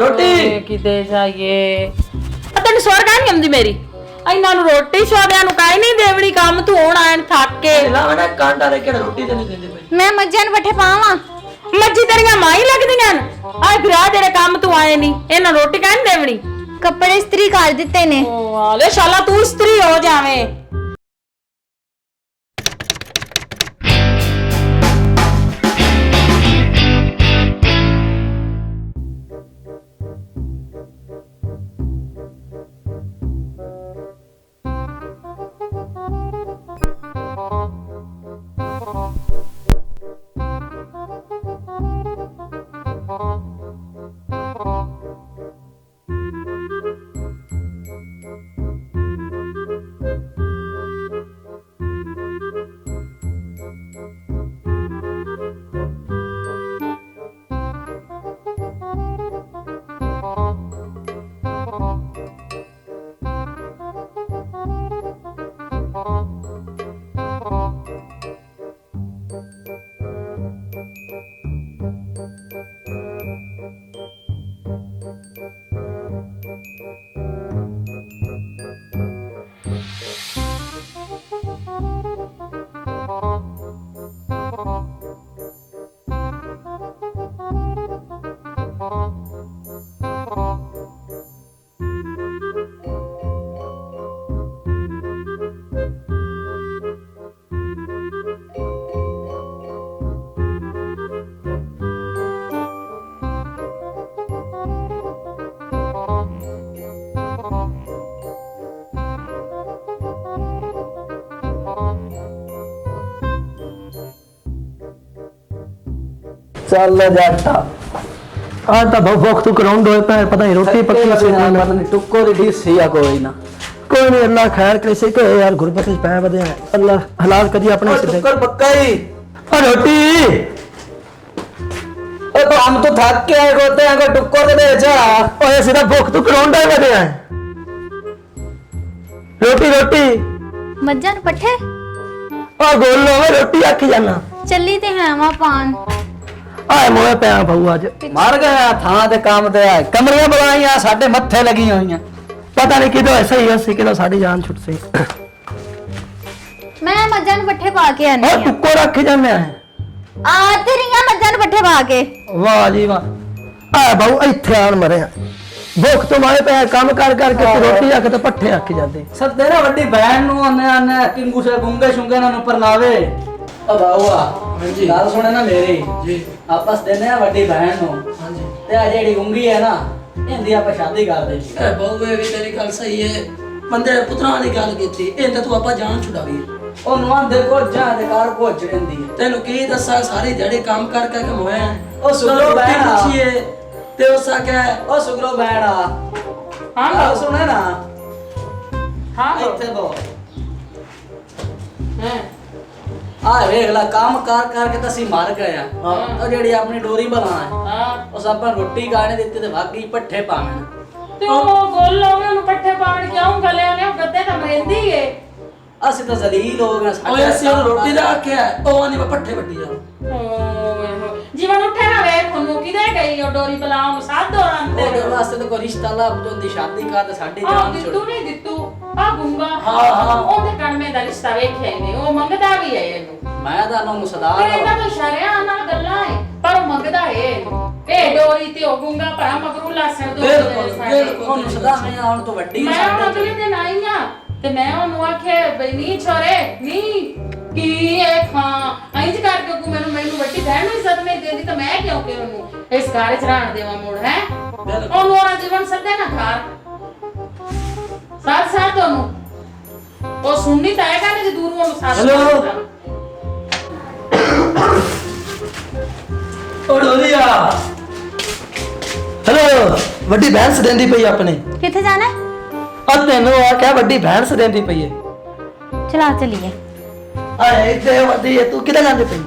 रोटी किते जाइए तेन स्वर कह नहीं आती मेरी इन्हों रोटी छोरिया कहीं नहीं देवनी काम तू होना थक के कांटा रे केड़ा रोटी ते नहीं देंदे पे मैं मज्जां नूं पट्ठे पावां मज्जी तेरिया मां ही लगदियां आ फिर आ तेरे काम तू आए नहीं इन्हों रोटी कहीं नहीं देवनी कपड़े इस्त्री कर दिते ने आले शाला तू स्त्री हो जावे चल जाटा आज तो बहुत वक्त ग्राउंड होए पे पता नहीं रोटी पक्की से पता नहीं टुक्को दी ढीस सिया कोई ना कोई नहीं अल्लाह खैर करे से के यार गुरबत में पै बदे अल्लाह हलाल करी अपने से टुक्कर पक्का ही और रोटी ओ तो हम तो थक के आए होते हैं अगर टुक्को दे जा ओए सीधा भूख तो ग्राउंड है बदे है रोटी रोटी मज्जां नूं पट्ठे और गोल लो रोटी आखी जाना चली ते है वा पान आए मोए पे बहु आज मार गया थां ते काम ते आए कमरियां बनाईयां साडे मत्थे लगी होईयां पता नहीं किदो ऐसा ही है किदो साडी जान छुट सी मैं मज्जां नूं पट्ठे पा के आनी और टुक्को रख जाने आ ते रहियां मज्जां नूं पट्ठे पा के वाह जी वाह आ बहु इथे आन मरे भूख तो मारे पे काम कर के रोटी आके तो पट्ठे आके जाते सदे ना वड्डी बहन नु आने आने किंगू से गुंगे शुंगे ना ऊपर लावे ओ बाऊआ हां जी गाल सुने ना मेरी जी आपस देने आ वड्डी बहन नु हां जी ते आ जेडी गुंगी है ना इंदी आप शादी कर दे ए बहुए भी तेरी गल सही है बंदे पुत्रा वाली गल कीती इंदे तू आपा जान छुड़ावी ओ नुआ देखो जा दे कार पहुंच रंदी तेनु की दसा सारी जड़ी काम कर के कमाया ओ सुगरो बहन पूछिए ते उसा कह ओ सुगरो बहन हां गाल सुने ना हां इथे बो हैं आ वेखला काम कर के तसी मार गया तो जेडी अपनी डोरी बना है हां उस अपन रोटी खाने देती ते बाकी पट्ठे पावन ते ओ गोल लोगे नु पट्ठे पावन क्यों गले ने गद्दे तो मेहंदी है असि तो जलील हो गए ओए असि रोटी दा आख्या ओ नहीं पट्ठे वड्डी जा जीवन उठे ना वे कोनु किदे गई ओ डोरी बलाओ साथ दौरांते ओदे वास्ते तो कोई रिश्ता लब तो दी शादी कर ते साडी जान छोड़ दित्तू नहीं दित्तू आ गुंगा हां ओदे कण में दा रिश्ता वेख्या ही नहीं ओ मंगदा भी है एनु मैं दा नु सदा तेरा तो शरिया ना गल्ला है पर मंगदा है ए डोरी ते ओ गुंगा भरा मगरूला सर दो बिल्कुल सदा मैं आउण तो वड्डी मैं अगले दिन आई हां ते मैं ओनु आखे बई नी छोरे नी की ए खां इंज करके को मैनू वड्डी बहन ही सद में देंदी तो मैं क्यों के ओनु इस घर च रहन देवा मोड़ है ओनु और जीवन सदे ना घर साथ साथ ओनु ओ सुननी ताए का ने दूर ओनु साथ हेलो ओ डोलिया हेलो वड्डी भैंस देंदी पई अपने किथे जाना है और तेनू आ क्या वड्डी भैंस देंदी पई है चला चलिए आए इथे वड्डी तू किधर जांदी पई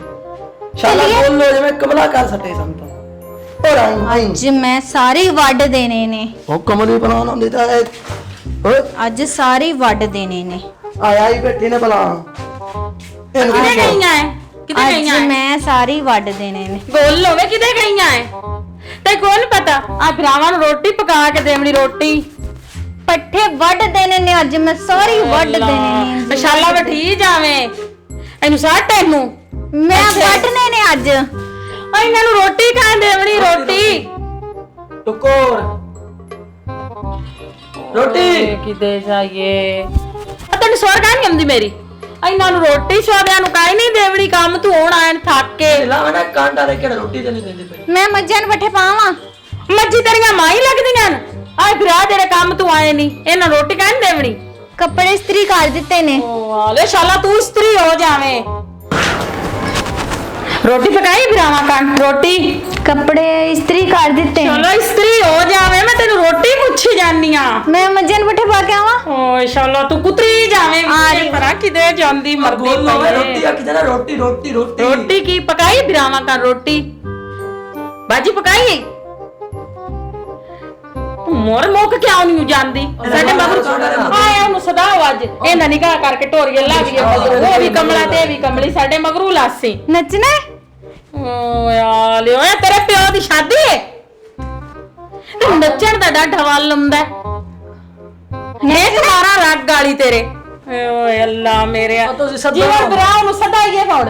शाला बोल लो जे मैं कमला कर सटे संत और आई आज मैं सारी वड देने ने ओ कमली बनाना ਹੁੰਦੀ ਤਾਂ ਓਏ ਅੱਜ ਸਾਰੀ ਵੱਢ ਦੇਣੇ ਨੇ ਆਇਆ ਹੀ ਬੈਠੀ ਨੇ ਬਲਾ किधे गईयां है किधे ਅੱਜ गईयां है ਮੈਂ ਸਾਰੀ ਵੱਢ ਦੇਣੇ ਨੇ बोल लो वे किधे गईयां है ਤੇ ਕੋਈ ਨਹੀਂ ਪਤਾ ਆ ਭਰਾਵਾਂ ਨੂੰ ਰੋਟੀ ਪਕਾ ਕੇ ਦੇਵਣੀ ਰੋਟੀ ਪੱਠੇ ਵੱਢ ਦੇਣੇ ਨੇ ਅੱਜ ਮੈਂ ਸਾਰੀ ਵੱਢ ਦੇਣੇ ਨੇ ਮਸ਼ਾਲਾ ਵਠੀ ਜਾਵੇਂ ਇਹਨੂੰ ਸਾਟ ਇਹਨੂੰ ਮੈਂ ਵੱਢਣੇ ਨੇ ਅੱਜ ਆ ਇਹਨਾਂ ਨੂੰ ਰੋਟੀ ਖਾ ਦੇਵਣੀ ਰੋਟੀ ਟੁਕੋਰ ਰੋਟੀ ਕਿਤੇ ਜਾਈਏ ਆ ਤੈਨੂੰ ਸੋਰ ਕਾ ਨਹੀਂ ਆਉਂਦੀ ਮੇਰੀ ਇਹਨਾਂ ਨੂੰ ਰੋਟੀ ਸ਼ੋਦਿਆਂ ਨੂੰ ਕਾਈ ਨਹੀਂ ਦੇਵਣੀ ਕੰਮ ਤੂੰ ਹੁਣ ਆਣ ਥੱਕ ਕੇ ਲਾਵਣਾ ਕਾਂਟਾ ਦੇ ਕਿਹੜਾ ਰੋਟੀ ਤੇ ਨਹੀਂ ਦਿੰਦੇ ਪਏ ਮੈਂ ਮੱਝਾਂ ਨੂੰ ਪੱਠੇ ਪਾਵਾਂ ਮੱਜੀ ਤੇਰੀਆਂ ਮਾਂ ਹੀ ਲੱਗਦੀਆਂ ਨੇ ਆ ਭਰਾ ਜਿਹੜੇ ਕੰਮ ਤੂੰ ਆਏ ਨਹੀਂ ਇਹਨਾਂ ਰੋਟੀ ਕਾਈ ਨਹੀਂ ਦੇਵਣੀ ਕੱਪੜੇ ਇਸਤਰੀ ਕਰ ਦਿੱਤੇ ਨੇ ਓ ਆਲੇ ਸ਼ਾਲਾ ਤੂੰ ਇਸਤਰੀ ਹੋ ਜਾਵੇਂ ਰੋਟੀ ਪਕਾਈ ਭਰਾਵਾਂ ਕੰਨ ਰੋਟੀ ਕੱਪੜੇ ਇਸਤਰੀ ਕਰ ਦਿੱਤੇ ਨੇ ਚਲੋ ਇਸਤਰੀ ਹੋ ਜਾਵੇਂ ਮੈਂ ਤੈਨੂੰ ਰੋਟੀ ਪੁੱਛੀ ਜਾਨੀ ਆ ਮੈਂ ਮੱਝਾਂ ਨੂੰ ਪੱਠੇ ਪਾ ਕੇ ਆਵਾਂ ਓਏ ਸ਼ਾਲਾ ਤੂੰ ਕੁਤਰੀ ਜਾਵੇਂ ਵੀ ਪਰਾਂ ਕਿਤੇ ਜਾਂਦੀ ਮਰਦੀ ਬੋਲੋ ਪਈ ਏ। ਰੋਟੀ ਆਖੀ ਜਾਣਾ ਰੋਟੀ ਰੋਟੀ ਰੋਟੀ ਰੋਟੀ ਕੀ ਪਕਾਈ ਭਰਾਵਾਂ ਕੰਨ ਰੋਟੀ ਬਾਜੀ ਪਕਾਈ ਮੋਰ ਮੁੱਕ ਕਿਉਂ ਨਹੀਂ ਜਾਂਦੀ ਸਾਡੇ ਮਗਰ ਆਇਆ ਉਹਨੂੰ ਸਦਾਓ ਅੱਜ ਇਹਨਾਂ ਨਿਗਾਹ ਕਰਕੇ ਢੋਰੀਏ ਲਾ ਗਈ ਉਹ ਵੀ ਕਮਲਾ ਤੇ ਇਹ ਵੀ ਕਮਲੀ ਸਾਡੇ ਮਗਰੂ ਲਾਸੀ ਨੱਚਣਾ ਹੈ? ਓਏ ਆ ਲਿਓ ਤੇਰੇ ਪਿਓ ਦੀ ਸ਼ਾਦੀ ਏ ਤੇ ਨੱਚਣ ਦਾ ਡਾਢਾ ਵੱਲ ਲੰਦਾ ਨੇ ਮਾਰਾ ਰੱਗ ਗਾਲੀ ਤੇਰੇ ਓਏ ਅੱਲਾ ਮੇਰੇ ਤੁਸੀਂ ਸਦਾ ਜੀਵਨ ਬਰਾਉ ਨੂੰ ਸਦਾਈਏ ਫੜ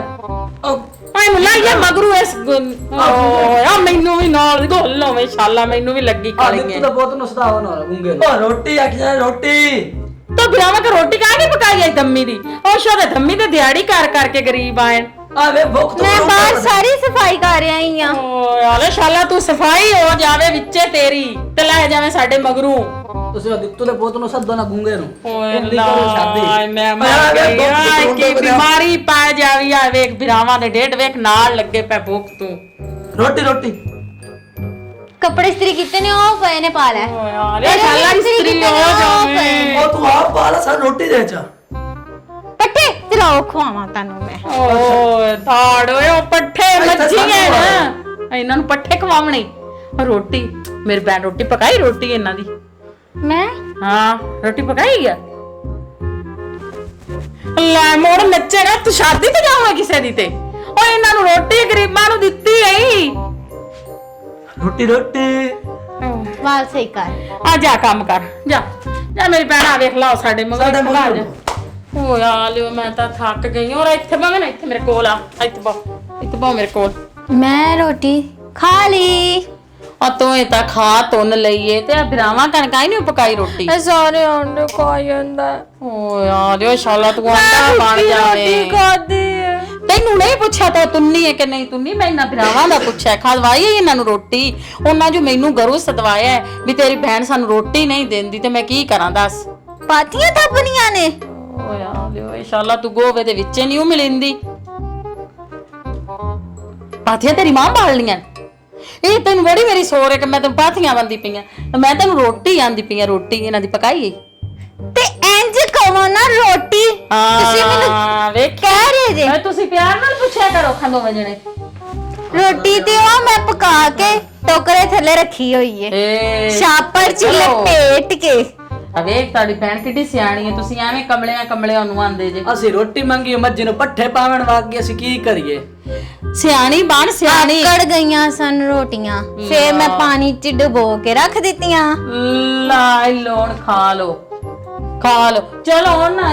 ਆਈ ਨੂੰ ਲਾਈਏ ਮਗਰੂ ਇਸ ਓਏ ਆ ਮੈਨੂੰ ਵੀ ਨਾਲ ਗੋਲ ਹੋਵੇ ਸ਼ਾਲਾ ਮੈਨੂੰ ਵੀ ਲੱਗੀ ਕਾਲੀਆਂ ਤੂੰ ਤਾਂ ਬਹੁਤ ਨੂੰ ਸਦਾਵਨ ਹੋ ਗੂੰਗੇ ਓ ਰੋਟੀ ਆਖੀ ਜਾਣਾ ਰੋਟੀ ਤੋ ਬਿਰਾਵਾ ਕੇ ਰੋਟੀ ਕਾਹ ਨਹੀਂ ਪਕਾਈ ਆਈ ਦੰਮੀ ਦੀ ਉਹ ਸ਼ੋਦੇ ਦੰਮੀ ਤੇ ਦਿਹਾੜੀ ਕਰ ਕਰਕੇ ਗਰੀਬ ਆਏ ਆ ਵੇ ਭੁੱਖ ਤੋਂ ਮੈਂ ਬਾਹਰ ਸਾਰੀ ਸਫਾਈ ਕਰ ਰਹੀ ਆ ਓਏ ਆਲੇ ਸ਼ਾਲਾ ਤੂੰ ਸਫਾਈ ਹੋ ਜਾਵੇ ਵਿੱਚੇ ਤੇਰੀ ਤੇ ਲੈ ਜਾਵੇਂ ਸਾਡੇ ਮਗਰੂ ਤੁਸੀਂ ਦਿੱਤੂ ਦੇ ਪੁੱਤ ਨੂੰ ਸੱਦੋ ਨਾ ਗੂੰਗੇ ਨੂੰ ਓਏ ਅੱਲਾ ਮੈਂ ਮਰ ਗਈ ਆਏ ਕੀ ਬਿਮਾਰੀ ਪਾ ਜਾਵੀ ਆ ਵੇਖ ਬਿਰਾਵਾਂ ਦੇ ਡੇਟ ਵੇਖ ਨਾਲ ਲੱਗੇ ਪੈ ਭੁੱਖ ਤੂੰ ਰੋਟੀ ਰੋਟੀ ਕੱਪੜੇ ਇਸਤਰੀ ਕੀਤੇ ਨੇ ਉਹ ਪਏ ਨੇ ਪਾ ਲੈ ਓਏ ਆਲੇ ਸ਼ਾਲਾ ਇਸਤਰੀ ਹੋ ਜਾਵੇਂ ਉਹ ਤੂੰ ਆਪ ਪਾਲਾ ਸਾਨੂੰ ਰੋਟੀ ਦੇ ਚਾ ਪੱਠੇ ਚਲਾਓ ਖਵਾਵਾਂ ਤੁਹਾਨੂੰ ਮੈਂ ਓਏ ਧਾੜ ਓਏ ਉਹ ਪੱਠੇ ਮੱਝੀਆਂ ਨਾ ਇਹਨਾਂ ਨੂੰ ਪੱਠੇ ਖਵਾਵਣੇ ਰੋਟੀ ਮੇਰੇ ਬੈਨ ਰੋਟੀ ਪਕਾਈ ਰੋਟੀ ਇਹਨਾਂ ਦੀ ਮੈਂ ਹਾਂ ਰੋਟੀ ਪਕਾਈ ਆ ਲੈ ਮੋੜ ਨੱਚੇਗਾ ਤੂੰ ਸ਼ਾਦੀ ਤੇ ਜਾਵੇਂ ਕਿਸੇ ਦੀ ਤੇ ਓਏ ਇਹਨਾਂ ਨੂੰ ਰੋਟੀ ਗਰੀਬਾਂ ਨੂੰ ਦਿੱਤੀ ਐ ਰੋਟੀ ਰੋਟੀ ਵਾਲ ਸਹੀ ਕਰ ਆ ਜਾ ਕੰਮ ਕਰ ਜਾ ਜਾ ਮੇਰੀ ਭੈਣ ਆ ਵੇਖ ਲਾਓ ਸਾਡੇ ਸਾਡੇ ਮਗਰ ਮਗਰ। ਓਏ ਆ ਲਿਓ ਮੈਂ ਤਾਂ ਥੱਕ ਗਈ ਔਰ ਇੱਥੇ ਬਵੇਂ ਨਾ ਇੱਥੇ ਮੇਰੇ ਕੋਲ ਆ ਇੱਥੇ ਬੋ ਮੇਰੇ ਕੋਲ ਮੈਂ ਰੋਟੀ ਖਾ ਲਈ ਆ ਤੂੰ ਇਹ ਤਾਂ ਖਾ ਤੁੰਨ ਲਈਏ ਤੇ ਬਿਰਾਵਾਂ ਕਣਕਾਂ ਹੀ ਨਹੀਂ ਪਕਾਈ ਰੋਟੀ ਸਾਰੇ ਆਂਡੇ ਖਾ ਜਾਂਦਾ ਓਏ ਆ ਲਿਓ ਸ਼ਾਲਾ ਤੂੰ ਆਂਡਾ ਬਣ ਜਾਵੇ ਖਾਦੀ ਤੈਨੂੰ ਨਹੀਂ ਪੁੱਛਿਆ ਤਾਂ ਤੁੰਨੀ ਹੈ ਕਿ ਨਹੀਂ ਤੁੰਨੀ ਮੈਂ ਇਹਨਾਂ ਭਰਾਵਾਂ ਦਾ ਪੁੱਛਿਆ ਖਵਾਈ ਹੈ ਇਹਨਾਂ ਨੂੰ ਰੋਟੀ ਉਹਨਾਂ ਜੋ ਮੈਨੂੰ ਗਰੂ ਸਦਵਾਇਆ ਹੈ ਵੀ ਤੇਰੀ ਭੈਣ ਸਾਨੂੰ ਰੋਟੀ ਨਹੀਂ ਦਿੰਦੀ ਤੇ ਮੈਂ ਕੀ ਕਰਾਂ ਦੱਸ ਪਾਤੀਆਂ ਥੱਪਣੀਆਂ ਨੇ ਓਏ ਆ ਲਿਓ ਇਨਸ਼ਾਅੱਲਾ ਤੂੰ ਗੋਵੇ ਦੇ ਵਿੱਚ ਨਹੀਂ ਮਿਲਿੰਦੀ ਪਾਥੀਆਂ ਤੇਰੀ ਮਾਂ ਬਾਲਣੀਆਂ ਇਹ ਤੈਨੂੰ ਬੜੀ ਮੇਰੀ ਸੋਰ ਹੈ ਕਿ ਮੈਂ ਤੈਨੂੰ ਪਾਥੀਆਂ ਬੰਦੀ ਪਈਆਂ ਮੈਂ ਤੈਨੂੰ ਰੋਟੀ ਆਂਦੀ ਪਈਆਂ ਰੋਟੀ ਇਹਨਾਂ ਦੀ ਪਕਾਈ ਤੇ ਇੰਜ ਕਹੋ ਨਾ ਰੋਟੀ ਤੁਸੀਂ ਮੈਨੂੰ ਵੇਖ ਕਹਿ ਰਹੇ ਜੇ ਮੈਂ ਤੁਸੀਂ ਪਿਆਰ ਨਾਲ ਪੁੱਛਿਆ ਕਰੋ ਖੰਦੋ ਵਜਣੇ ਰੋਟੀ ਤੇ ਉਹ ਮੈਂ ਪਕਾ ਕੇ ਟੋਕਰੇ ਥੱਲੇ ਰੱਖੀ ਹੋਈ ਏ ਛਾਪੜ ਚ ਲਪੇਟ ਕੇ ਵੇਖ ਤੁਹਾਡੀ ਭੈਣ ਕਿੱਡੀ ਸਿਆਣੀ ਹੈ ਤੁਸੀਂ ਐਵੇਂ ਕਮਲਿਆਂ ਨੂੰ ਆਂਦੇ ਜੇ ਅਸੀਂ ਰੋਟੀ ਮੰਗੀ ਮੱਝ ਨੂੰ ਪੱਠੇ ਪਾਵਣ ਵਾਗੇ ਅਸੀਂ ਕੀ ਕਰੀਏ ਸਿਆਣੀ ਬਣ ਸਿਆਣੀ ਕੜ ਗਈਆਂ ਸਨ ਰੋਟੀਆਂ ਫੇਰ ਮੈਂ ਪਾਣੀ ਚ ਡੁਬੋ ਕੇ ਰੱਖ ਦਿੱਤੀਆਂ ਲਾਈ ਲੋਣ ਖਾ ਲੋ ਚਲੋ ਹੁਣ ਨਾ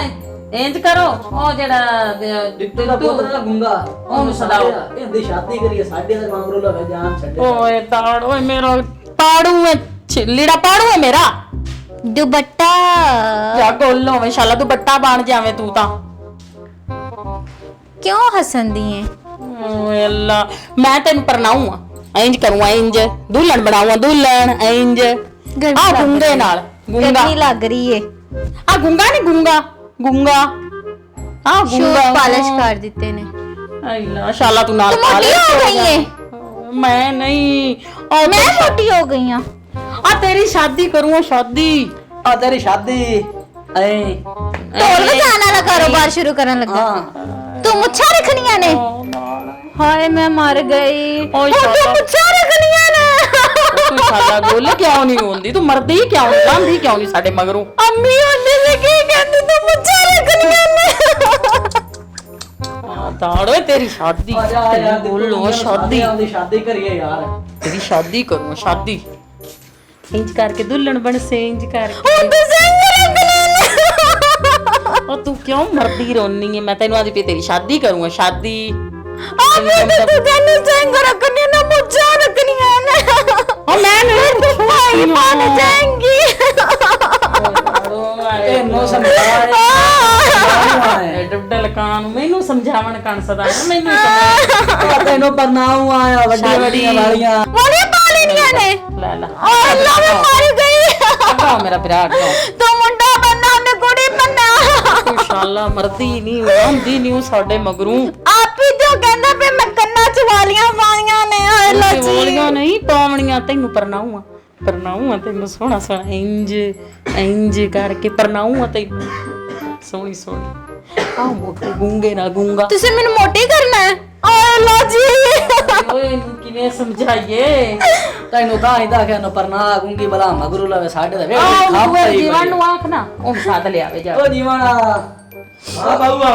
ਇੰਜ ਕਰੋ ਉਹ ਜਿਹੜਾ ਦਿੱਤੇ ਦਾ ਪੁੱਤ ਨਾ ਗੁੰਗਾ ਉਹਨੂੰ ਸਦਾਓ ਇਹਦੀ ਸ਼ਾਦੀ ਕਰੀਏ ਸਾਡੇ ਦੇ ਮੰਗਰੂ ਲਵੇ ਜਾਨ ਛੱਡੇ ਓਏ ਤਾੜ ਓਏ ਮੇਰਾ ਪਾੜੂ ਹੈ ਲੀੜਾ ਪਾੜੂ ਹੈ ਮੇਰਾ ਦੁਪੱਟਾ ਜਾ ਗੋਲੋ ਇਨਸ਼ਾਅੱਲਾ ਤੂੰ ਬੱਟਾ ਬਣ ਜਾਵੇਂ ਤੂੰ ਤਾਂ ਕਿਉਂ ਹੱਸਦੀ ਏ ਓਏ ਅੱਲਾ ਮੈਂ ਤੈਨੂੰ ਪਰਨਾਉਂ ਆ ਇੰਜ ਕਰੂੰ ਇੰਜ ਦੁਲਹਨ ਬਣਾਉਂ ਦੁਲਹਨ ਇੰਜ ਆ ਗੁੰਗੇ ਨਾਲ ਗੁੰਗਾ ਗਰਮੀ ਲੱਗ ਰਹੀ ਏ ਆ ਗੁੰਗਾ ਨਹੀਂ ਗੁੰਗਾ ਆ ਸ਼ੂਜ਼ ਗੁੰਗਾ ਪਾਲਿਸ਼ ਕਰ ਦਿੱਤੇ ਨੇ ਅੱਲਾ ਇਨਸ਼ਾਅੱਲਾ ਤੂੰ ਨਾਲ ਤੂੰ ਮੋਟੀ ਹੋ ਗਈ ਏ ਮੈਂ ਨਹੀਂ ਮੈਂ ਮੋਟੀ ਹੋ ਗਈ ਆ ਆ ਤੇਰੀ ਸ਼ਾਦੀ ਕਰੂੰ ਸ਼ਾਦੀ ਆ ਤੇਰੀ ਸ਼ਾਦੀ ਐ ਢੋਲ ਵਜਾਉਣ ਵਾਲਾ ਕਾਰੋਬਾਰ ਸ਼ੁਰੂ ਕਰਨ ਲੱਗਾ ਤੂੰ ਮੁੱਛਾਂ ਰੱਖਣੀਆਂ ਨੇ ਹਾਏ ਮੈਂ ਮਰ ਗਈ ਓਏ ਤੂੰ ਮੁੱਛਾਂ ਰੱਖਣੀਆਂ ਨੇ ਤੂੰ ਸਾਲਾ ਗੋਲ ਕਿਉਂ ਨਹੀਂ ਹੁੰਦੀ ਤੂੰ ਮਰਦੀ ਕਿਉਂ ਨਹੀਂ ਜਾਂਦੀ ਕਿਉਂ ਨਹੀਂ ਸਾਡੇ ਮਗਰੋਂ ਅੰਮੀ ਉਹਨੇ ਨੇ ਕੀ ਕਹਿੰਦੀ ਤੂੰ ਮੁੱਛਾਂ ਰੱਖਣੀਆਂ ਨੇ ਤਾੜੋ ਤੇਰੀ ਸ਼ਾਦੀ ਆ ਜਾ ਯਾਰ ਬੋਲੋ ਸ਼ਾਦੀ ਦੀ ਸ਼ਾਦੀ ਕਰੀਏ ਯਾਰ। ਤੇਰੀ ਸ਼ਾਦੀ ਕਰੂੰ ਸ਼ਾਦੀ ਇੰਜ ਕਰਕੇ ਦੁੱਲਣ ਬਣ ਸੇ ਇੰਜ ਕਰਕੇ ਹੁਣ ਤੂੰ ਸਿੰਘ ਰੱਖ ਲੈ ਉਹ ਤੂੰ ਕਿਉਂ ਮਰਦੀ ਰੋਨੀ ਹੈ ਮੈਂ ਤੈਨੂੰ ਅੱਜ ਵੀ ਤੇਰੀ ਸ਼ਾਦੀ ਕਰੂੰਗਾ ਸ਼ਾਦੀ ਮੈਂ ਤੇ ਤੂੰ ਤੈਨੂੰ ਸਿੰਘ ਰੱਖਣੀ ਨਾ ਮੁੱਛਾਂ ਰੱਖਣੀਆਂ ਨੇ ਉਹ ਮੈਂ ਨਹੀਂ ਭਾਈ ਬਣ ਜਾਏਂਗੀ ਇਹਨੂੰ ਸਮਝਾ ਡੱਡਲ ਕਾਨ ਮੈਨੂੰ ਸਮਝਾਵਣ ਕਣ ਸਦਾ ਮੈਨੂੰ ਸਮਝਾ ਤੈਨੂੰ ਪਰਨਾਉ ਆਇਆ ਵੱਡੀਆਂ ਵੱਡੀਆਂ ਵਾਲੀਆਂ ਵਾਲੀਆਂ ਪਾਲੀਆਂ ਨੇ ਲੈ ਲੈ ਓਏ ਅੱਲਾ ਮੈਂ ਮਰ ਗਈ ਅੱਗਾ ਮੇਰਾ ਵਿਰਾਟ ਤੂੰ ਮੁੰਡਾ ਬੰਨਾ ਉਹਨੇ ਕੁੜੀ ਬੰਨਾ ਇਨਸ਼ਾਅੱਲਾ ਮਰਦੀ ਨਹੀਂ ਹੁੰਦੀ ਨਹੀਂ ਸਾਡੇ ਮਗਰੋਂ ਆਪ ਹੀ ਜੋ ਕਹਿੰਦਾ ਪੇ ਮੈਂ ਕੰਨਾਂ ਚ ਵਾਲੀਆਂ ਪਾਈਆਂ ਨੇ ਓਏ ਲੱਜੀ ਬੋਲੀਆਂ ਨਹੀਂ ਪਾਵਣੀਆਂ ਤੈਨੂੰ ਪਰਨਾਉਂ ਤੈਨੂੰ ਸੋਹਣਾ ਸੋਹਣਾ ਇੰਜ ਕਰਕੇ ਪਰਨਾਉਂ ਤੈਨੂੰ ਸੋਹਣੀ ਆ ਮੋਟੇ ਗੂੰਗੇ ਨਾ ਗੂੰਗਾ ਤੁਸੀਂ ਮੈਨੂੰ ਮੋਟੀ ਕਰਨਾ ਹੈ ਓਏ ਲੱਜੀ ਓਏ ਇਹਨੂੰ ਕਿਵੇਂ ਸਮਝਾਈਏ ਤੈਨੂੰ ਤਾਂ ਇਹਦਾ ਕਹਿਣਾ ਪਰਨਾ ਗੁੰਗੀ ਬਲਾ ਮਗਰੂ ਲਵੇ ਸਾਡੇ ਦਾ ਆਹ ਜੀਵਨ ਨੂੰ ਆਖ ਨਾ ਉਹ ਸਾਧ ਲਿਆਵੇ ਜਾ ਓ ਜੀਵਣਾ ਆ ਬਾਊਆ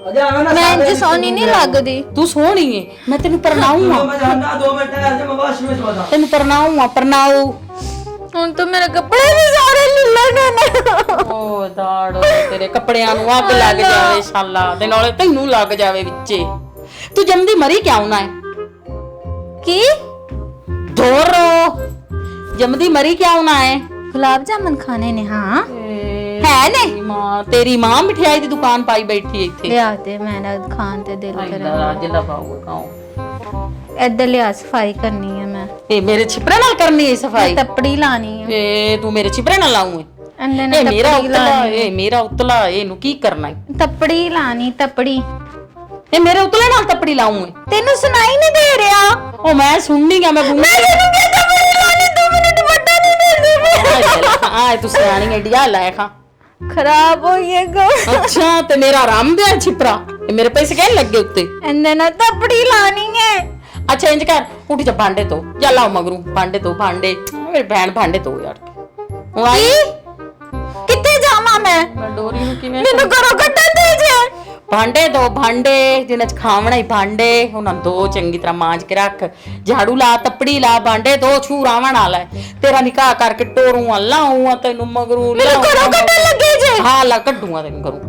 ਅਜਾ ਮੈਂ ਨਾ ਮੈਂ ਇੰਜ ਸੋਹਣੀ ਨਹੀਂ ਲੱਗਦੀ ਤੂੰ ਸੋਹਣੀ ਏ ਮੈਂ ਤੈਨੂੰ ਪਰਨਾਉਂ ਮੈਂ ਜਾਣਾ 2 ਮਿੰਟ ਆ ਜਾ ਮੈਂ ਵਾਸ਼ਰੂਮ ਵਿੱਚ ਵਦਾ ਤੈਨੂੰ ਪਰਨਾਉਂ ਹੁਣ ਤਾਂ ਮੇਰੇ ਕੱਪੜੇ ਵੀ ਸਾਰੇ ਲੱਲਣੇ ਨੇ ਓ ਦਾੜ ਤੇਰੇ ਕੱਪੜਿਆਂ ਨੂੰ ਅੱਗ ਲੱਗ ਜਾਵੇ ਸ਼ਾਲਾ ਤੇ ਨਾਲੇ ਤੈਨੂੰ ਲੱਗ ਜਾਵੇ ਵਿੱਚੇ ਤੂੰ ਜੰਮਦੀ ਮਰੀ ਕਿਉਂ ਨਾ ਹੈ ਕੀ ਦੋਰੋ ਜੰਮਦੀ ਮਰੀ ਕਿਉਂ ਨਾ ਹੈ ਗੁਲਾਬ ਜਾਮਨ ਖਾਣੇ ਨੇ ਹਾਂ ਹੈ ਨੇ ਤੇਰੀ ਮਾਂ ਮਠਿਆਈ ਦੀ ਦੁਕਾਨ ਪਾਈ ਬੈਠੀ ਇੱਥੇ ਲਿਆ ਤੇ ਮੇਰਾ ਖਾਣ ਤੇ ਦਿਲ ਕਰੇ ਅੱਜ ਲਵਾਉਗਾ ਕਾਉ ਇੱਧਰ ਲਿਆ ਸਫਾਈ ਕਰਨੀ ਹੈ ਮੈਂ ਇਹ ਮੇਰੇ ਛਿਪਰੇ ਨਾਲ ਕਰਨੀ ਹੈ ਸਫਾਈ ਤੱਪੜੀ ਲਾਣੀ ਹੈ ਇਹ ਤੂੰ ਮੇਰੇ ਛਿਪਰੇ ਨਾਲ ਲਾਉਂ ਅੰਦਰ ਇਹ ਮੇਰਾ ਉਤਲਾ ਇਹ ਮੇਰਾ ਉਤਲਾ ਇਹਨੂੰ ਕੀ ਕਰਨਾ ਹੈ ਤੱਪੜੀ ਲਾਣੀ ਤੱਪੜੀ ਇਹ ਮੇਰੇ ਉਤਲੇ ਨਾਲ ਤੱਪੜੀ ਲਾਉਂ ਤੈਨੂੰ ਸੁਣਾਈ ਨਹੀਂ ਦੇ ਰਿਹਾ ਉਹ ਮੈਂ ਸੁਣਨੀ ਆ ਮੈਂ ਤੈਨੂੰ ਕੀ ਤੱਪੜੀ ਲਾਣੀ 2 ਮਿੰਟ ਵੱਡਾ ਨਹੀਂ ਦਿੰਦੀ ਆ ਤੂੰ ਸਿਆਣੀ ਐਡੀਆ ਲੈ ਖਾ ਖਰਾਬ ਹੋਈਏਗਾ ਅੱਛਾ ਤੇ ਮੇਰਾ ਆਰਾਮ ਦੇ ਛਿਪਰਾ ਇਹ ਮੇਰੇ ਪੈਸੇ ਕਹਿਣ ਲੱਗੇ ਉੱਤੇ ਅੰਦਰ ਨਾ ਤੱਪੜੀ ਲਾਣੀ ਹੈ ਅੱਛਾ ਇੰਜ ਕਰ ਉੱਠ ਜਾ ਭਾਂਡੇ ਤੋਂ ਜਾ ਲਾਓ ਮਗਰੂ ਭਾਂਡੇ ਤੋਂ ਭਾਂਡੇ ਮੇਰੀ ਭੈਣ ਭਾਂਡੇ ਤੋਂ ਯਾਰ ਉਹ ਆਈ ਕਿੱਥੇ ਜਾਵਾਂ ਮੈਂ ਡੋਰੀ ਨੂੰ ਕਿਵੇਂ ਮੈਨੂੰ ਘਰੋਂ ਕੱਢਣ ਦੇ ਜੇ ਭਾਂਡੇ ਦੋ ਭਾਂਡੇ ਜਿਹਨਾਂ ਚ ਖਾਵਣਾ ਹੀ ਭਾਂਡੇ ਉਹਨਾਂ ਦੋ ਚੰਗੀ ਤਰ੍ਹਾਂ ਮਾਂਜ ਕੇ ਰੱਖ ਝਾੜੂ ਲਾ ਤੱਪੜੀ ਲਾ ਭਾਂਡੇ ਦੋ ਛੂਰਾਵਣ ਵਾਲਾ ਤੇਰਾ ਨਿਕਾਹ ਕਰਕੇ ਟੋਰੂ ਆ ਲਾਉਂ ਤੈਨੂੰ ਮਗਰੂ ਮੈਨੂੰ ਘਰੋਂ ਕੱਢਣ ਲੱਗੇ ਜੇ ਹਾਂ ਲਾ ਕੱਢੂਗਾ ਤੈਨੂੰ ਕਰੂ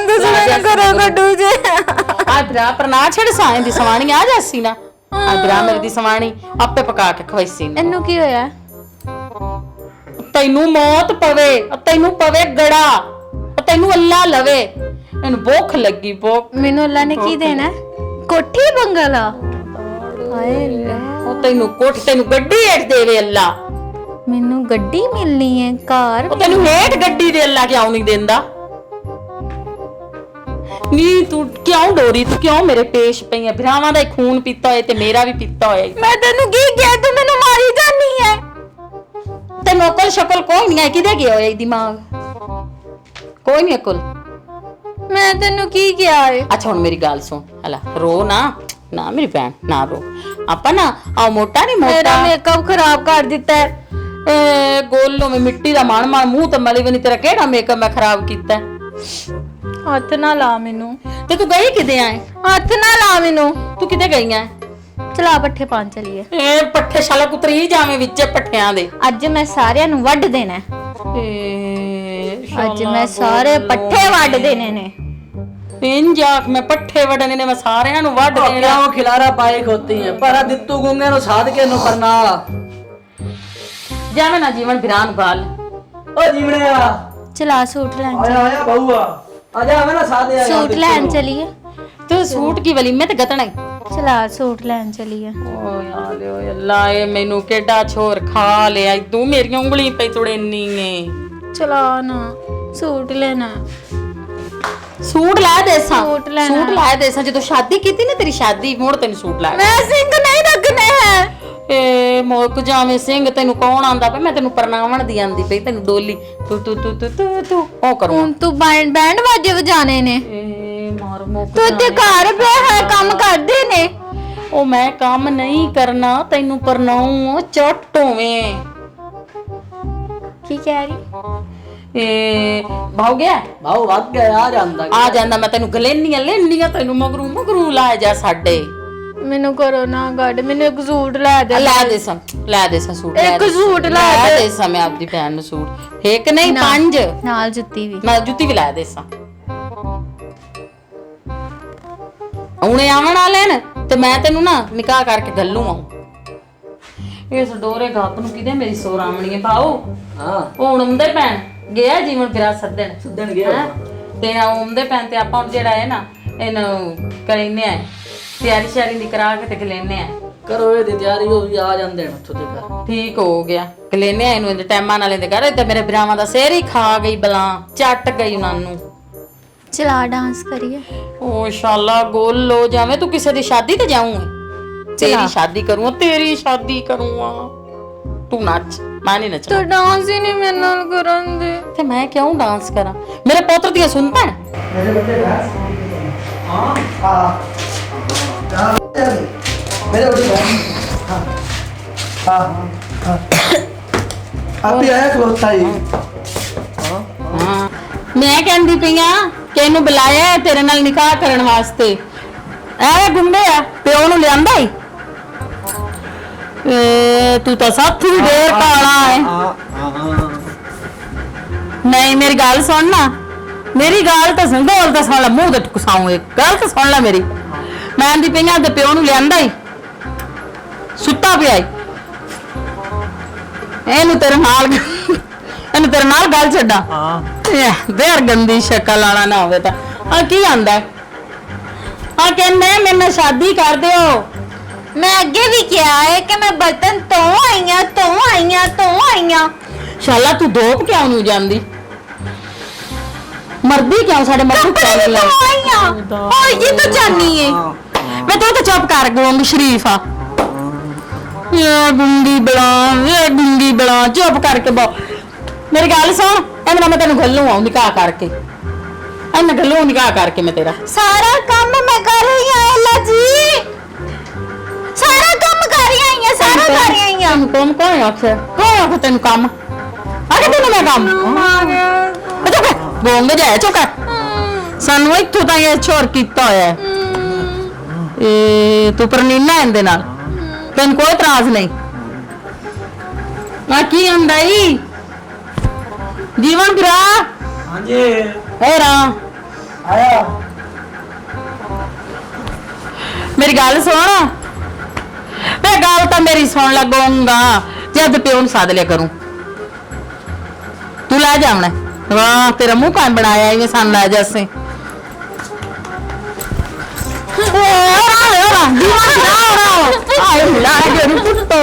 ਤੁਸੀਂ ਮੈਨੂੰ ਘਰੋਂ ਕੱਢੂ ਜੇ ਆ ਭਰਾ ਪਰ ਨਾ ਛੜ ਸਾਂ ਦੀ ਸਵਾਣੀ ਆ ਜਾਸੀ ਨਾ ਆ ਭਰਾ ਮੇਰੀ ਦੀ ਸਵਾਣੀ ਆਪੇ ਪਕਾ ਕੇ ਖਵਾਈਸੀ ਨਾ ਇਹਨੂੰ ਕੀ ਹੋਇਆ ਤੈਨੂੰ ਮੌਤ ਪਵੇ ਤੈਨੂੰ ਪਵੇ ਗੜਾ ਤੈਨੂੰ ਅੱਲਾ ਲਵੇ ਇਹਨੂੰ ਭੁੱਖ ਲੱਗੀ ਭੁੱਖ ਮੈਨੂੰ ਅੱਲਾ ਨੇ ਕੀ ਦੇਣਾ ਕੋਠੀ ਬੰਗਲਾ ਹਾਏ ਅੱਲਾ ਉਹ ਤੈਨੂੰ ਤੈਨੂੰ ਗੱਡੀ ਏਟ ਦੇਵੇ ਅੱਲਾ ਮੈਨੂੰ ਗੱਡੀ ਮਿਲਣੀ ਹੈ ਕਾਰ ਉਹ ਤੈਨੂੰ ਹੇਠ ਗੱਡੀ ਦੇ ਅੱਲਾ ਕਿਉਂ ਨਹੀਂ ਦਿੰਦਾ ਨੀ ਤੂੰ ਕਿਉਂ ਡੋਰੀ ਤੂੰ ਕਿਉਂ ਮੇਰੇ ਪੇਸ਼ ਪਈ ਹੈ ਭਰਾਵਾਂ ਦਾ ਖੂਨ ਪੀਤਾ ਹੋਏ ਤੇ ਮੇਰਾ ਵੀ ਪੀਤਾ ਹੋਇਆ ਮੈਂ ਤੈਨੂੰ ਕੀ ਕਿਹਾ ਤੂੰ ਮੈਨੂੰ ਮਾਰੀ ਜਾਨੀ ਹੈ ਤੈਨੂੰ ਅਕਲ ਸ਼ਕਲ ਕੋਈ ਨਹੀਂ ਹੈ ਕਿਦੇ ਗਿਆ ਹੋਇਆ ਦਿਮਾਗ ਕੋਈ ਨਹੀਂ ਅਕਲ ਮੈਂ ਤੈਨੂੰ ਕੀ ਕਿਹਾ ਹੈ ਅੱਛਾ ਹੁਣ ਮੇਰੀ ਗੱਲ ਸੁਣ ਹਲਾ ਰੋ ਨਾ ਮੇਰੀ ਭੈਣ ਨਾ ਰੋ ਆਪਾਂ ਨਾ ਆ ਮੋਟਾ ਨਹੀਂ ਮੇਰਾ ਮੋਟਾ ਮੇਕਅਪ ਖਰਾਬ ਕਰ ਦਿੱਤਾ ਹੈ ਏ ਗੋਲੋਂ ਮੈਂ ਮਿੱਟੀ ਦਾ ਮਾਣ ਮੂੰਹ ਤੇ ਮਲੀ ਵੀ ਨਹੀਂ ਤੇਰਾ ਕਿਹੜਾ ਮੇਕਅਪ ਮੈਂ ਖਰਾਬ ਕੀਤਾ ਹੱਥ ਨਾ ਲਾ ਮੈਨੂੰ ਤੇ ਤੂੰ ਗਈ ਕਿਦੇ ਆਏ ਹੱਥ ਨਾ ਲਾ ਮੈਨੂੰ ਤੂੰ ਕਿਤੇ ਗਈ ਆ ਚਲਾ ਪੱਠੇ ਪਾਣ ਚਲੀਏ ਇਹ ਪੱਠੇ ਸ਼ਾਲਾ ਕੁਤਰੀ ਜਾਵੇਂ ਵਿੱਚ ਪੱਠਿਆਂ ਦੇ ਅੱਜ ਮੈਂ ਸਾਰਿਆਂ ਨੂੰ ਵੱਢ ਦੇਣਾ ਹੈ। ਅੱਜ ਮੈਂ ਸਾਰੇ ਪੱਠੇ ਵੱਢ ਦੇਣੇ ਨੇ ਇੰਜਾਕ ਮੈਂ ਪੱਠੇ ਵੱਢਣੇ ਨੇ ਮੈਂ ਸਾਰਿਆਂ ਨੂੰ ਵੱਢ ਦੇਣਾ ਕਿਉਂ ਖਿਲਾਰਾ ਪਾਏ ਖੋਤੀ ਹੈ ਪਰ ਦਿੱਤੂ ਗੁੰਗੇ ਨੂੰ ਸਾਧ ਕੇ ਨੂੰ ਪਰਨਾ ਜਾਵੇਂ ਨਾ ਜੀਵਨ ਵਿਰਾਨ ਬਾਲ ਓ ਜੀਵਣਿਆ ਚਲਾ ਸੂਟ ਲੈਣ ਆਇਆ ਬਾਊਆ ਆਜਾ ਮੈਂ ਨਾ ਸਾਧ ਆ ਸੂਟ ਲੈਣ ਚਲੀਏ ਤੂੰ ਸੂਟ ਕੀ ਵਲੀ ਮੈਂ ਤੇ ਗਤਣਾ ਚਲਾ ਸੂਟ ਲੈਣ ਚਲੀਏ ਓਏ ਆ ਲਿਓ ਅੱਲਾ ਇਹ ਮੈਨੂੰ ਕਿੱਡਾ ਛੋਰ ਖਾ ਲਿਆ ਤੂੰ ਮੇਰੀਆਂ ਉਂਗਲੀ ਪਈ ਤੁੜੇਨੀ ਨੇ ਚਲਾ ਨਾ ਸੂਟ ਲੈਣਾ ਸੂਟ ਲੈ ਦੇਸਾਂ ਸੂਟ ਲੈਣਾ। ਸੂਟ ਲੈ ਦੇਸਾਂ ਜਦੋਂ ਸ਼ਾਦੀ ਕੀਤੀ ਨਾ ਤੇਰੀ ਸ਼ਾਦੀ ਮੋੜ ਤੈਨੂੰ ਸੂਟ ਲੈ ਮੈਂ ਸਿੰਘ ਨਹੀਂ ਰੱਖਣੇ ਹੈ ਏ ਮੁੱਕ ਜਾਵੇਂ ਸਿੰਘ ਤੈਨੂੰ ਕੌਣ ਆਂਦਾ ਪਈ ਮੈਂ ਤੈਨੂੰ ਪਰਨਾਵਣ ਦੀ ਆਂਦੀ ਪਈ ਤੈਨੂੰ ਡੋਲੀ ਤੂੰ ਉਹ ਕਰੂੰ ਹੁਣ ਤੂੰ ਬੈਂਡ ਵਾਜੇ ਵਜਾਣੇ ਨੇ ਏ ਮਾਰ ਮੁੱਕ ਤੂੰ ਤੇ ਘਰ ਪਿਆ ਹੈ ਕੰਮ ਕਰਦੇ ਨੇ ਉਹ ਮੈਂ ਕੰਮ ਨਹੀਂ ਕਰਨਾ ਤੈਨੂੰ ਪਰਨਾਉਂ ਚੱਟ ਹੋਵੇਂ ਕੀ ਕਹਿ ਰਹੀ भाव गया भाऊ भाग गया आ जांदा मैं तेनू गलेनियां लेनियां तेनू मगरू मगरू ला जा साडे ਮੈਨੂੰ ਕਰੋ ਨਾ ਗਾੜ ਮੈਨੂੰ ਇੱਕ ਸੂਟ ਲੈ ਦੇ ਲੈ ਦੇ ਸਾਂ ਸੂਟ ਇੱਕ ਸੂਟ ਲੈ ਦੇ ਸਾਂ ਮੈਂ ਆਪਦੀ ਭੈਣ ਨੂੰ ਸੂਟ ਇੱਕ ਨਹੀਂ ਪੰਜ ਨਾਲ ਜੁੱਤੀ ਵੀ ਮੈਂ ਜੁੱਤੀ ਵੀ ਲੈ ਦੇ ਸਾਂ ਹੁਣੇ ਆਵਣ ਵਾਲੇ ਨੇ ਤੇ ਮੈਂ ਤੈਨੂੰ ਨਾ ਨਿਕਾਹ ਕਰਕੇ ਗੱਲੂ ਆਉਂ ਇਸ ਡੋਰੇ ਗੱਪ ਨੂੰ ਕਿਤੇ ਮੇਰੀ ਸੋਰ ਆਮਣੀ ਹੈ ਪਾਓ ਹਾਂ ਹੁਣ ਆਉਂਦੇ ਪੈਣ ਗਿਆ ਜੀਵਨ ਫਿਰਾ ਸੱਦਣ ਗਿਆ ਤੇ ਆਉਂਦੇ ਪੈਣ ਤੇ ਆਪਾਂ ਜਿਹੜਾ ਹੈ ਨਾ ਇਹਨੂੰ ਕਰੀਨੇ ਆ ਤਿਆਰੀ ਸ਼ਿਆਰੀ ਦੀ ਕਰਾ ਕੇ ਤੇ ਗਲੇਨੇ ਆ ਕਰੋ ਇਹਦੀ ਤਿਆਰੀ ਹੋ ਵੀ ਆ ਜਾਂਦੇ ਨੇ ਉੱਥੋਂ ਦੇ ਘਰ ਠੀਕ ਹੋ ਗਿਆ ਗਲੇਨੇ ਆ ਇਹਨੂੰ ਇਹਦੇ ਟਾਈਮਾਂ ਨਾਲ ਇਹਦੇ ਘਰ ਤੇ ਮੇਰੇ ਬਰਾਵਾਂ ਦਾ ਸਿਰ ਹੀ ਖਾ ਗਈ ਬਲਾਂ ਚੱਟ ਗਈ ਉਹਨਾਂ ਨੂੰ ਚਲਾ ਡਾਂਸ ਕਰੀਏ ਓ ਇਨਸ਼ਾਅੱਲਾ ਗੋਲ ਹੋ ਜਾਵੇਂ ਤੂੰ ਕਿਸੇ ਦੀ ਸ਼ਾਦੀ ਤੇ ਜਾਊਂਗੀ ਤੇਰੀ ਸ਼ਾਦੀ ਕਰੂੰਗਾ ਤੂੰ ਨੱਚ ਮੈਂ ਨਹੀਂ ਨੱਚਣਾ ਤੂੰ ਡਾਂਸ ਹੀ ਨਹੀਂ ਮੇਰੇ ਨਾਲ ਕਰਨ ਦੇ ਤੇ ਮੈਂ ਕਿਉਂ ਡਾਂਸ ਕਰਾਂ ਮੇਰੇ ਪੁੱਤਰ ਦੀਆਂ ਸੁਣ ਭੈਣ ਮੇਰੇ ਬੱਚੇ ਡਾਂਸ ਹਾਂ ਮੇਰੇ ਬੱਚੇ ਹਾਂ ਆਪੀ ਆਇਆ ਖਲੋਤਾ ਹੀ ਹਾਂ ਮੈਂ ਕਹਿੰਦੀ ਪਈ ਆ ਕਿ ਇਹਨੂੰ ਬੁਲਾਇਆ ਹੈ ਤੇਰੇ ਨਾਲ ਨਿਕਾਹ ਕਰਨ ਵਾਸਤੇ ਐ ਗੁੰਡੇ ਆ ਪਿਓ ਨੂੰ ਲਿਆਂਦਾ ਹੀ ਤੂੰ ਤਾਂ ਸਾਥੀ ਵੀ ਢੇਰ ਕਾਲਾ ਹੈ ਨਹੀਂ ਮੇਰੀ ਗੱਲ ਸੁਣ ਨਾ ਮੇਰੀ ਗੱਲ ਤਾਂ ਸੁਣ ਢੋਲ ਤਾਂ ਸੁਣ ਲੈ ਮੂੰਹ ਤੇ ਟੁਕਸਾਉਂ ਇੱਕ ਗੱਲ ਤਾਂ ਸੁਣ ਲੈ ਮੇਰੀ ਮੈਂ ਆਂਦੀ ਪਈਆਂ ਤੇ ਪਿਓ ਨੂੰ ਲਿਆਂਦਾ ਹੀ ਸੁੱਤਾ ਪਿਆ ਈ ਇਹਨੂੰ ਤੇਰੇ ਨਾਲ ਗੱਲ ਛੱਡਾਂ ਦੇਰ ਗੰਦੀ ਸ਼ਕਲ ਵਾਲਾ ਨਾ ਹੋਵੇ ਤਾਂ ਆ ਕੀ ਆਂਦਾ ਆ ਕਹਿੰਦੇ ਮੈਨੂੰ ਸ਼ਾਦੀ ਕਰ ਦਿਓ ਮੈਂ ਅੱਗੇ ਵੀ ਕਿਹਾ ਹੈ ਕਿ ਮੈਂ ਬਰਤਨ ਤੋਂ ਆਈਆਂ ਸ਼ਾਲਾ ਤੂੰ ਧੋਪ ਕਿਉਂ ਨਹੀਂ ਜਾਂਦੀ ਮਰਦੀ ਕਿਉਂ ਸਾਡੇ ਮਰਦ ਕਿਉਂ ਨਹੀਂ ਆਈਆਂ ਓਏ ਇਹ ਤਾਂ ਜਾਨੀ ਹੈ ਮੈਂ ਤੂੰ ਤਾਂ ਚੁੱਪ ਕਰ ਗੋਂਗ ਸ਼ਰੀਫ ਆ ਇਹ ਗੁੰਗੀ ਬਲਾ ਚੁੱਪ ਕਰਕੇ ਬੋ ਮੇਰੀ ਗੱਲ ਸੁਣ ਇਹਨਾਂ ਮੈਂ ਤੈਨੂੰ ਗੱਲੋਂ ਆਉਂ ਨਿਕਾਹ ਕਰਕੇ ਮੈਂ ਤੇਰਾ ਸਾਰਾ ਕੰਮ ਮੈਂ ਕਰ ਰਹੀ ਹਾਂ ਅੱਲਾ ਜੀ ਸਾਰਾ ਕੰਮ ਕਰ ਰਹੀ ਹਾਂ ਤੈਨੂੰ ਕੰਮ ਕੌਣ ਆਖੇ ਤੈਨੂੰ ਕੰਮ ਆਖੇ ਤੈਨੂੰ ਮੈਂ ਕੰਮ ਗੋਂਗ ਜਾਏ ਚੁੱਕ ਸਾਨੂੰ ਇੱਥੋਂ ਤਾਂ ਇਹ ਛੋੜ ਕੀਤਾ ਹੋਇਆ ਇਹ ਤੂੰ ਪਰਨੀਨਾ ਇਹਦੇ ਨਾਲ ਤੈਨੂੰ ਕੋਈ ਇਤਰਾਜ਼ ਨਹੀਂ ਆ ਕੀ ਹੁੰਦਾ ਈ ਜੀਵਨ ਵੀਰਾ ਹਾਂਜੀ ਹੈਰਾ ਆਇਆ ਮੇਰੀ ਗੱਲ ਸੁਣ ਵੇ ਗੱਲ ਤਾਂ ਮੇਰੀ ਸੁਣ ਲੱਗੂਗਾ ਜਦ ਪਿਓ ਨੂੰ ਸਾਧ ਲਿਆ ਕਰੂੰ ਤੂੰ ਲੈ ਜਾਵਣਾ ਵਾਹ ਤੇਰਾ ਮੂੰਹ ਕਾਂ ਬਣਾਇਆ ਇਹ ਸਾਨੂੰ ਲੈ ਜਾਸੇ ਓਏ ਜੀਵਨ ਵੀਰਾ ਆਏ ਲਾ ਕੇ ਪੁੱਤੋ